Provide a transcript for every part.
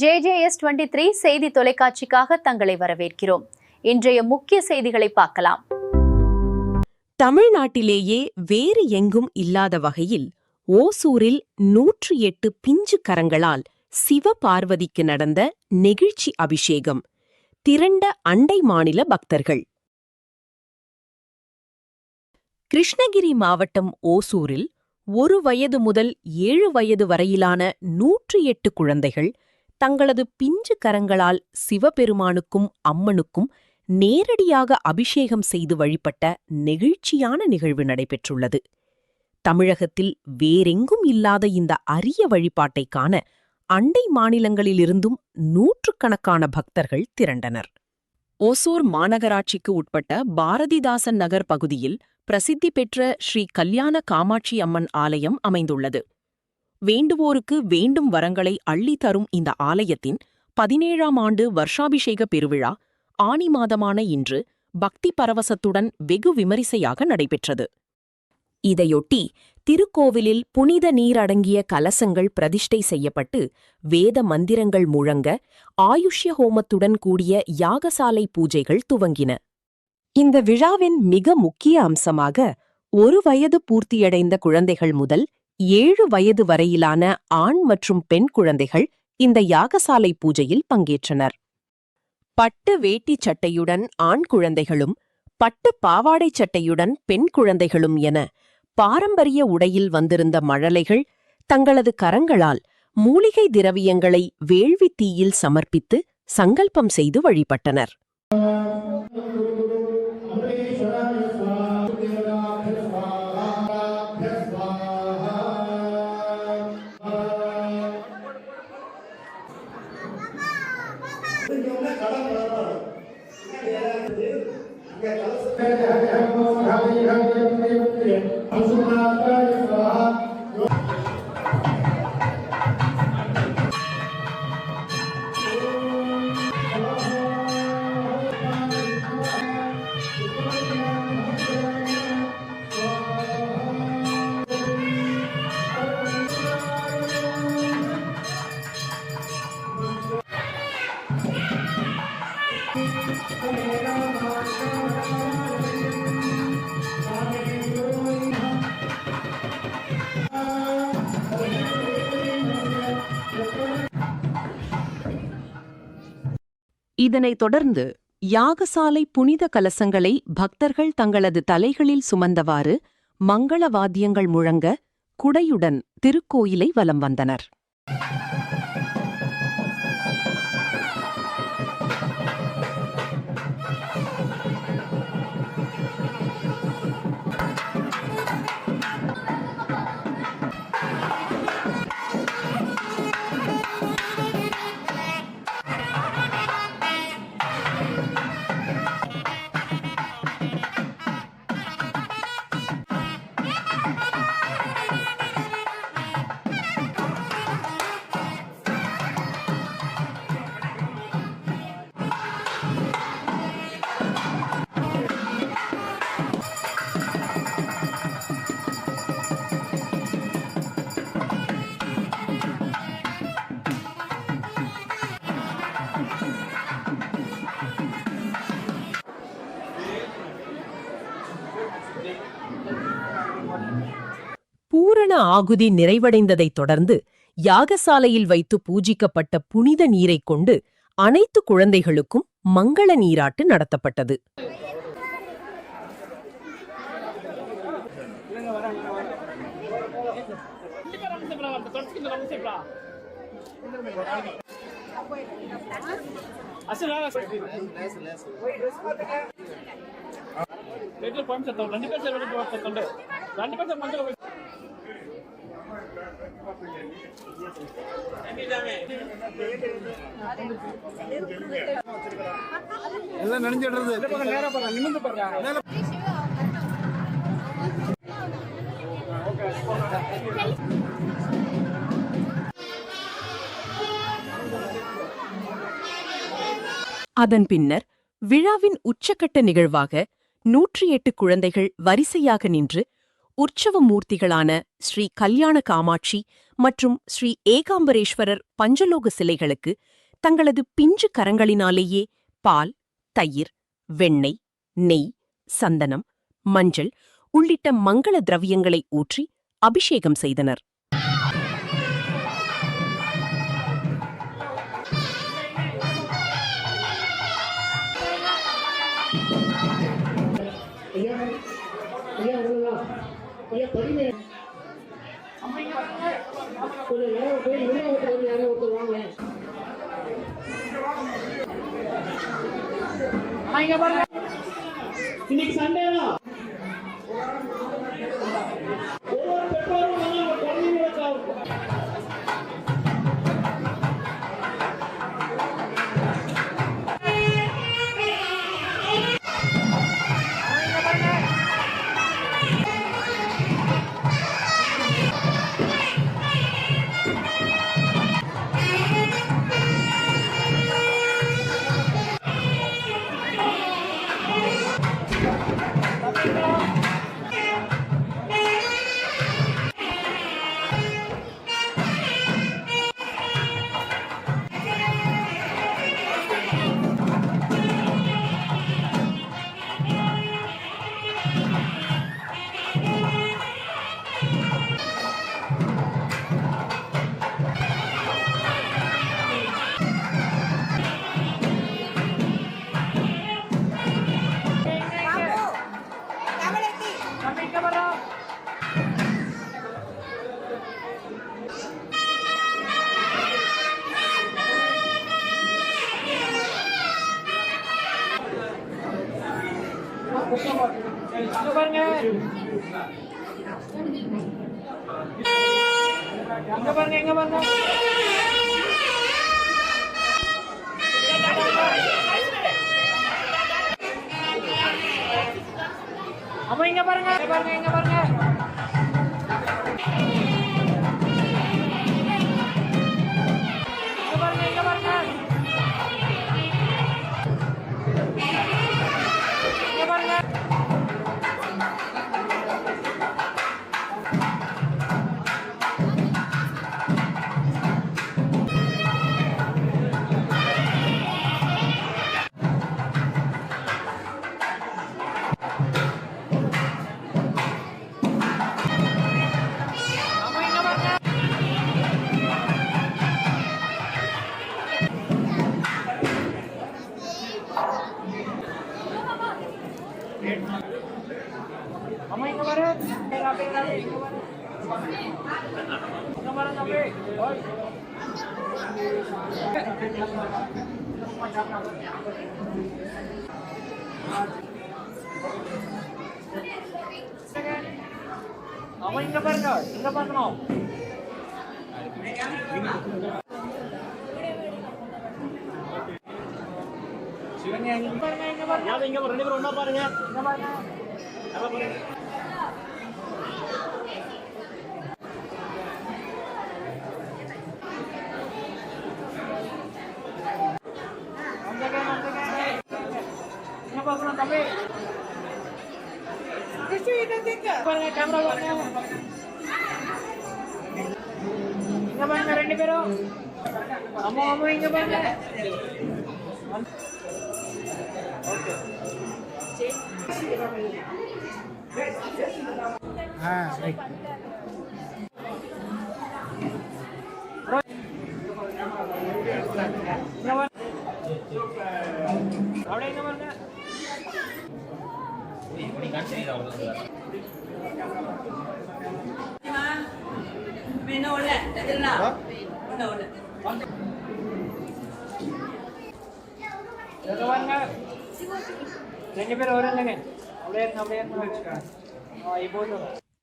JJS23 செய்தி தொலைக்காட்சிக்காக தங்களை வரவேற்கிறோம். இன்றைய முக்கிய செய்திகளை பார்க்கலாம். தமிழ்நாட்டிலேயே வேறு எங்கும் இல்லாத வகையில் ஓசூரில் 108 பிஞ்சு கரங்களால் சிவபார்வதிக்கு நடந்த நெகிழ்ச்சி அபிஷேகம். திரண்ட அண்டை மாநில பக்தர்கள். கிருஷ்ணகிரி மாவட்டம் ஓசூரில் 1 வயது முதல் 7 வயது வரையிலான 108 குழந்தைகள் தங்களது பிஞ்சு கரங்களால் சிவபெருமானுக்கும் அம்மனுக்கும் நேரடியாக அபிஷேகம் செய்து வழிபட்ட நெகிழ்ச்சியான நிகழ்வு நடைபெற்றுள்ளது. தமிழகத்தில் வேறெங்கும் இல்லாத இந்த அரிய வழிபாட்டை காண அண்டை மாநிலங்களிலிருந்தும் நூற்றுக்கணக்கான பக்தர்கள் திரண்டனர். ஓசூர் மாநகராட்சிக்கு உட்பட்ட பாரதிதாசன் நகர் பகுதியில் பிரசித்தி பெற்ற ஸ்ரீ கல்யாண காமாட்சி அம்மன் ஆலயம் அமைந்துள்ளது. வேண்டுவோருக்கு வேண்டும் வரங்களை அள்ளி தரும் இந்த ஆலயத்தின் 17ஆம் ஆண்டு வருஷாபிஷேக பெருவிழா ஆனி மாதமான இன்று பக்தி பரவசத்துடன் வெகு விமரிசையாக நடைபெற்றது. இதையொட்டி திருக்கோவிலில் புனித நீர் அடங்கிய கலசங்கள் பிரதிஷ்டை செய்யப்பட்டு வேத மந்திரங்கள் முழங்க ஆயுஷ்ய ஹோமத்துடன் கூடிய யாகசாலை பூஜைகள் துவங்கின. இந்த விழாவின் மிக முக்கிய அம்சமாக 1 வயது பூர்த்தியடைந்த குழந்தைகள் முதல் 7 வயது வரையிலான ஆண் மற்றும் பெண் குழந்தைகள் இந்த யாகசாலை பூஜையில் பங்கேற்றனர். பட்டு வேட்டி சட்டையுடன் ஆண் குழந்தைகளும் பட்டு பாவாடை சட்டையுடன் பெண் குழந்தைகளும் என பாரம்பரிய உடையில் வந்திருந்த மழலைகள் தங்களது கரங்களால் மூலிகை திரவியங்களை வேள்வி தீயில் சமர்ப்பித்து சங்கல்பம் செய்து வழிபட்டனர். இதனைத் தொடர்ந்து யாகசாலை புனித கலசங்களை பக்தர்கள் தங்களது தலைகளில் சுமந்தவாறு மங்கள வாத்தியங்கள் முழங்க குடையுடன் திருக்கோயிலை வலம் வந்தனர். பூரண ஆகுதி நிறைவடைந்ததைத் தொடர்ந்து யாகசாலையில் வைத்து பூஜிக்கப்பட்ட புனித நீரைக் கொண்டு அனைத்து குழந்தைகளுக்கும் மங்கள நீராட்டு நடத்தப்பட்டது. அதன் பின்னர் விழாவின் உச்சக்கட்ட நிகழ்வாக 108 குழந்தைகள் வரிசையாக நின்று உற்சவ மூர்த்திகளான ஸ்ரீ கல்யாண காமாட்சி மற்றும் ஸ்ரீ ஏகாம்பரேஸ்வரர் பஞ்சலோக சிலைகளுக்கு தங்களது பிஞ்சு கரங்களினாலேயே பால், தயிர், வெண்ணெய், நெய், சந்தனம், மஞ்சள் உள்ளிட்ட மங்கள திரவியங்களை ஊற்றி அபிஷேகம் செய்தனர். இன்னைக்கு சண்டே தான். அப்ப இங்க பாருங்க, இங்க பாருங்க. Amoy ka ba rin? Rapid. Ano ba rin sabi? Hoy! Amoy ka ba rin? Hindi ba rin mo? இங்க ரெண்டு பேரும் ஒண்ணா பாருங்க. ரெண்டு பேரும் அம்மா அம்மா இங்க பாருங்க.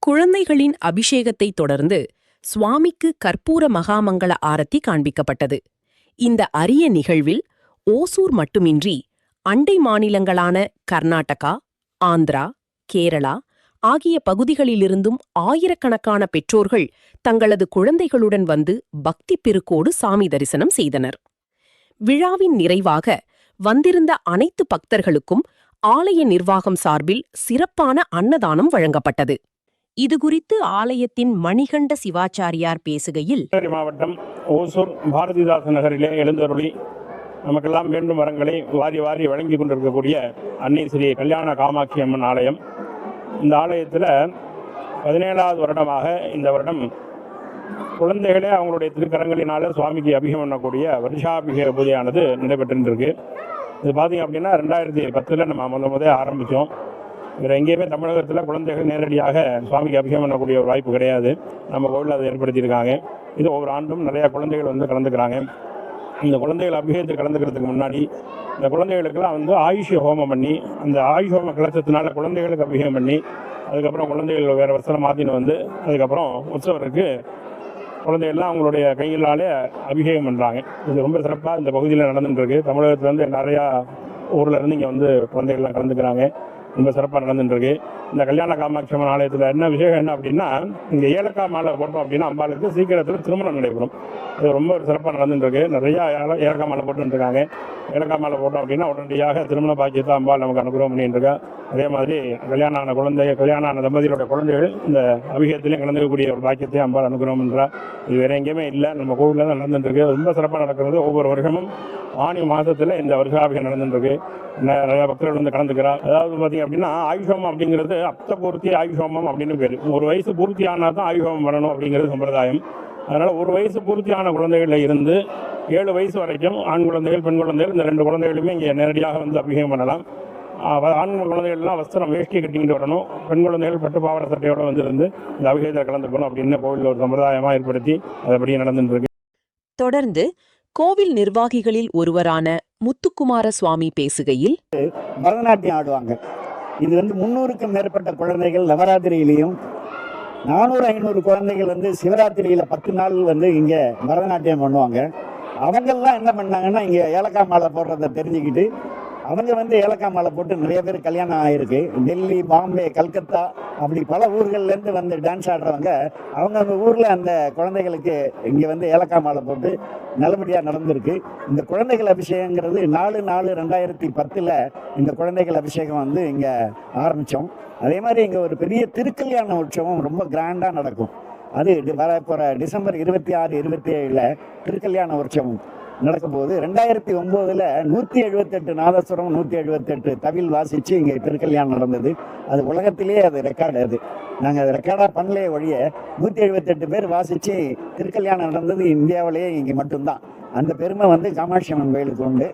குழந்தைகளின் அபிஷேகத்தைத் தொடர்ந்து சுவாமிக்கு கற்பூர மகாமங்கள ஆரத்தி காண்பிக்கப்பட்டது. இந்த அரிய நிகழ்வில் ஓசூர் மட்டுமின்றி அண்டை மாநிலங்களான கர்நாடகா, ஆந்திரா, கேரளா ஆகிய பகுதிகளிலிருந்தும் ஆயிரக்கணக்கான பெற்றோர்கள் தங்களது குழந்தைகளுடன் வந்து பக்தி பெருக்கோடு சாமி தரிசனம் செய்தனர். விழாவின் நிறைவாக வந்திருந்த அனைத்து பக்தர்களுக்கும் ஆலய நிர்வாகம் சார்பில் சிறப்பான அன்னதானம் வழங்கப்பட்டது. இதுகுறித்து ஆலயத்தின் மணிகண்ட சிவாச்சாரியார் பேசுகையில், கிருஷ்ணகிரி மாவட்டம் ஓசூர் பாரதிதாசன் நகரிலே எழுந்தருளி நமக்கெல்லாம் வேண்டும் வரங்களை வாரி வாரி வழங்கி கொண்டிருக்கக்கூடிய அன்னை ஸ்ரீ கல்யாண காமாட்சி அம்மன் ஆலயம். இந்த ஆலயத்தில் 17வது வருடமாக இந்த வருடம் குழந்தைகளே அவங்களுடைய திருக்கரங்களினால சுவாமிக்கு அபிஷேகம் பண்ணக்கூடிய வருஷாபிஷேக பூஜையானது நடைபெற்றுருக்கு. இது பார்த்திங்க அப்படின்னா 2010 நம்ம முதல் ஆரம்பித்தோம். வேறு எங்கேயுமே தமிழகத்தில் குழந்தைகள் நேரடியாக சுவாமிக்கு அபிஷேகம் பண்ணக்கூடிய ஒரு வாய்ப்பு கிடையாது. நம்ம கோவிலில் அதை ஏற்படுத்தியிருக்காங்க. இது ஒவ்வொரு ஆண்டும் நிறையா குழந்தைகள் வந்து கலந்துக்கிறாங்க. இந்த குழந்தைகள் அபிஷேகத்தில் கலந்துக்கிறதுக்கு முன்னாடி இந்த குழந்தைகளுக்கெல்லாம் ஆயுஷ் ஹோமம் பண்ணி, அந்த ஆயுஷ் ஹோம கலசத்தினால குழந்தைகளுக்கு அபிஷேகம் பண்ணி, அதுக்கப்புறம் குழந்தைகள் வேறு வசனம் மாற்றின்னு அதுக்கப்புறம் உற்சவருக்கு குழந்தைகள்லாம் அவங்களுடைய கைகளாலே அபிஷேகம் பண்ணுறாங்க. இது ரொம்ப சிறப்பாக இந்த பகுதியில் நடந்துட்டுருக்கு. தமிழகத்துலேருந்து நிறையா ஊரில் இருந்து இங்கே குழந்தைகள்லாம் கலந்துக்கிறாங்க. ரொம்ப சிறப்பாக நடந்துட்டுருக்கு. இந்த கல்யாண காமாட்சி அம்மன் ஆலயத்தில் என்ன விஷயம் என்ன அப்படின்னா, இங்கே ஏலக்காய் மாலை போட்டோம் அப்படின்னா அம்பாளுக்கு சீக்கிரத்தில் திருமணம் நடைபெறும். இது ரொம்ப சிறப்பாக நடந்துட்டுருக்கு. நிறையா ஏலக்காய் மாலை போட்டுருக்காங்க. ஏலக்காய் மாலை போட்டோம் அப்படின்னா உடனடியாக திருமண பாக்கியத்தை அம்பாள் நமக்கு அனுகிரகம் பண்ணிட்டுருக்கா. அதே மாதிரி கல்யாணம் ஆன தம்பதியோட குழந்தைகள் இந்த அபிஷேகத்திலையும் கலந்துக்கக்கூடிய ஒரு பாக்கியத்தையும் அம்பாள் அனுகிரகம் பண்ணுறா. இது வேறு எங்கேயுமே இல்லை, நம்ம கோவிலில் தான் நடந்துட்டுருக்கு. ரொம்ப சிறப்பாக நடக்கிறது. ஒவ்வொரு வருஷமும் ஆனி மாதத்தில் இந்த வருஷாபிஷேகம் நடந்துட்டுருக்கு. நிறையா பக்தர்கள் கலந்துக்கிறா. அதாவது பார்த்திங்க அப்படின்னா ஆயுஷோமம் அப்படிங்கிறது அப்த பூர்த்தி ஆயுஷோமம் அப்படின்னு பேர். ஒரு வயசு பூர்த்தி ஆனால் தான் ஆயுஷோமம் பண்ணணும் அப்படிங்கிறது சம்பிரதாயம். அதனால் ஒரு வயசு பூர்த்தியான குழந்தைகளில் இருந்து 7 வயசு வரைக்கும் ஆண் குழந்தைகள் பெண் குழந்தைகள் இந்த 2 குழந்தைகளுமே இங்கே நேரடியாக அபிஷேகம் பண்ணலாம். ஆண் குழந்தைகள்லாம் வஸ்திரம் வேஷ்டி கட்டிக்கிட்டு வரணும். பெண் குழந்தைகள் பட்டு பாவாடை சட்டையோடு இருந்து இந்த அபிஷேகத்தில் கலந்துக்கணும் அப்படின்னு கோவிலில் ஒரு சம்பிரதாயமாக ஏற்படுத்தி அதுபடி நடந்துட்டு இருக்கு. தொடர்ந்து கோவில் நிர்வாகிகளில் ஒருவரான முத்துக்குமார சுவாமி பேசுகையில், பரதநாட்டியம் ஆடுவாங்க. இது 300க்கும் மேற்பட்ட குழந்தைகள் நவராத்திரியிலையும் 400-500 குழந்தைகள் சிவராத்திரியில் 10 நாள் இங்கே பரதநாட்டியம் பண்ணுவாங்க. அவங்கெல்லாம் என்ன பண்ணாங்கன்னா, இங்கே ஏலக்காய் மாலை போடுறதை தெரிஞ்சுக்கிட்டு அவங்க ஏலக்காய் மாலை போட்டு நிறைய பேர் கல்யாணம் ஆகிருக்கு. டெல்லி, பாம்பே, கல்கத்தா அப்படி பல ஊர்கள்லேருந்து டான்ஸ் ஆடுறவங்க அவங்க ஊரில் அந்த குழந்தைகளுக்கு இங்கே ஏலக்காய் மாலை போட்டு நல்லபடியாக நடந்திருக்கு. இந்த குழந்தைகள் அபிஷேகங்கிறது 4/4/2010 இந்த குழந்தைகள் அபிஷேகம் இங்கே ஆரம்பித்தோம். அதே மாதிரி இங்கே ஒரு பெரிய திருக்கல்யாண உற்சவம் ரொம்ப கிராண்டாக நடக்கும். அது வரப்போகிற டிசம்பர் 26-27 திருக்கல்யாண உற்சவம் நடக்கும்போது 2009 178 நாதஸ்வரம் 178 தவில் வாசித்து இங்கே திருக்கல்யாணம் நடந்தது. அது உலகத்திலேயே அது ரெக்கார்டு. அது நாங்கள் அதை ரெக்கார்டாக பண்ணலையே ஒழிய 178 பேர் வாசித்து திருக்கல்யாணம் நடந்தது இந்தியாவிலேயே இங்கே மட்டும்தான். அந்த பெருமை காமாட்சி அம்மன் கோயிலுக்கு உண்டு.